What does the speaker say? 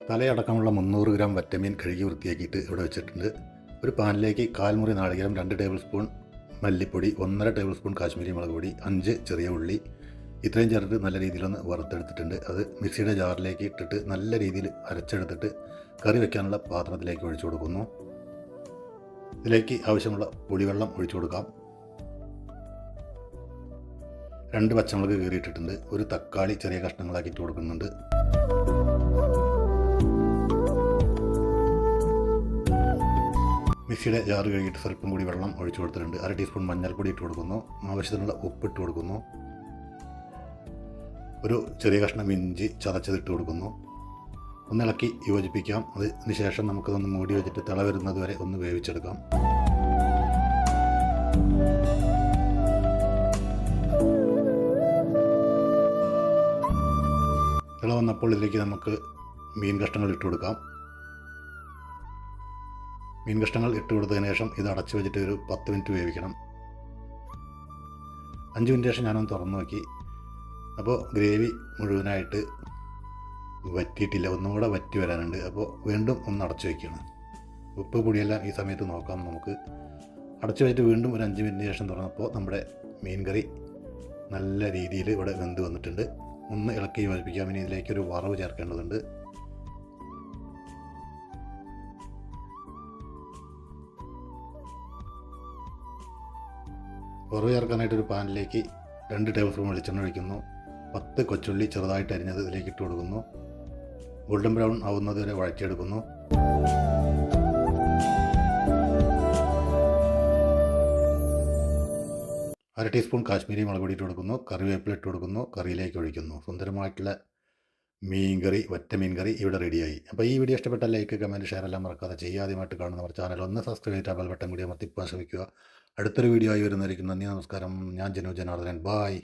തലയടക്കമുള്ള 300 gram വറ്റമീൻ കഴുകി വൃത്തിയാക്കിയിട്ട് ഇവിടെ വെച്ചിട്ടുണ്ട്. ഒരു പാനിലേക്ക് 1/4 മുറി നാളികേരം, 2 ടേബിൾ സ്പൂൺ മല്ലിപ്പൊടി, 1.5 ടേബിൾ സ്പൂൺ കാശ്മീരി മുളക് പൊടി, 5 ചെറിയ ഉള്ളി ഇത്രയും ചേർത്തിട്ട് നല്ല രീതിയിലൊന്ന് വറുത്തെടുത്തിട്ടുണ്ട്. അത് മിക്സിയുടെ ജാറിലേക്ക് ഇട്ടിട്ട് നല്ല രീതിയിൽ അരച്ചെടുത്തിട്ട് കറി വെക്കാനുള്ള പാത്രത്തിലേക്ക് ഒഴിച്ചു കൊടുക്കുന്നു. ഇതിലേക്ക് ആവശ്യമുള്ള പുളിവെള്ളം ഒഴിച്ചു കൊടുക്കാം. 2 പച്ചമുളക് കീറിയിട്ടിട്ടുണ്ട്. ഒരു തക്കാളി ചെറിയ കഷ്ണങ്ങളാക്കി ഇട്ട് കൊടുക്കുന്നുണ്ട്. മിക്സിയുടെ ജാറ് കഴുകിയിട്ട് സ്വല്പം കൂടി വെള്ളം ഒഴിച്ചു കൊടുത്തിട്ടുണ്ട്. 1/2 ടീസ്പൂൺ മഞ്ഞൾപ്പൊടി ഇട്ട് കൊടുക്കുന്നു. ആവശ്യത്തിനുള്ള ഉപ്പ് ഇട്ട് കൊടുക്കുന്നു. ഒരു ചെറിയ കഷ്ണം ഇഞ്ചി ചതച്ചതിട്ട് കൊടുക്കുന്നു. ഒന്ന് ഇളക്കി യോജിപ്പിക്കാം. അതിന് ശേഷം നമുക്കതൊന്ന് മൂടി വെച്ചിട്ട് തിള വരുന്നത് വരെ ഒന്ന് വേവിച്ചെടുക്കാം. തിള വന്നപ്പോൾ ഇതിലേക്ക് നമുക്ക് മീൻ കഷ്ണങ്ങൾ ഇട്ട് കൊടുക്കാം. മീൻ കഷ്ണങ്ങൾ ഇട്ട് കൊടുത്തതിന് ശേഷം ഇത് അടച്ചു വെച്ചിട്ട് ഒരു 10 മിനിറ്റ് വേവിക്കണം. 5 മിനിറ്റ് ശേഷം ഞാനൊന്ന് തുറന്നു നോക്കി. അപ്പോൾ ഗ്രേവി മുഴുവനായിട്ട് വറ്റിയിട്ടില്ല, ഒന്നുകൂടെ വറ്റി വരാനുണ്ട്. അപ്പോൾ വീണ്ടും ഒന്ന് അടച്ചു വയ്ക്കണം. ഉപ്പ് പൊടിയെല്ലാം ഈ സമയത്ത് നോക്കാം നമുക്ക്. അടച്ചു വെച്ചിട്ട് വീണ്ടും ഒരു 5 മിനിറ്റിന് ശേഷം തുറന്നപ്പോൾ നമ്മുടെ മീൻ കറി നല്ല രീതിയിൽ ഇവിടെ വെന്ത് വന്നിട്ടുണ്ട്. ഒന്ന് ഇളക്കി യോജിപ്പിക്കാം. ഇനി ഇതിലേക്ക് ഒരു വറവ് ചേർക്കേണ്ടതുണ്ട്. വറവ് ചേർക്കാനായിട്ടൊരു പാനിലേക്ക് 2 ടേബിൾ സ്പൂൺ വെളിച്ചെണ്ണ ഒഴിക്കുന്നു. 10 കൊച്ചുള്ളി ചെറുതായിട്ട് അരിഞ്ഞത് ഇതിലേക്ക് ഇട്ട് കൊടുക്കുന്നു. ഗോൾഡൻ ബ്രൗൺ ആവുന്നത് വരെ വഴറ്റിയെടുക്കുന്നു. അര ടീസ്പൂൺ കാശ്മീരി മുളക് പൊടി ഇട്ട് കൊടുക്കുന്നു. കറിവേപ്പില ഇട്ട് കൊടുക്കുന്നു. കറിയിലേക്ക് ഒഴിക്കുന്നു. സുന്ദരമായിട്ടുള്ള മീൻ കറി, വറ്റ മീൻ കറി ഇവിടെ റെഡിയായി. അപ്പോൾ ഈ വീഡിയോ ഇഷ്ടപ്പെട്ടാൽ ലൈക്ക്, കമൻറ്റ്, ഷെയർ എല്ലാം മറക്കാതെ ചെയ്യുക. ആദ്യമായിട്ട് കാണുന്നവർ ചാനൽ ഒന്ന് സബ്സ്ക്രൈബ് ചെയ്തിട്ട് ബെൽ ബട്ടൺ കൂടി അമർത്തിപ്പാൻ ശ്രമിക്കുക. അടുത്തൊരു വീഡിയോ ആയി വരുന്നതായിരിക്കും. നന്ദി, നമസ്കാരം. ഞാൻ ജനു ജനാർദ്ദനൻ. ബായ്.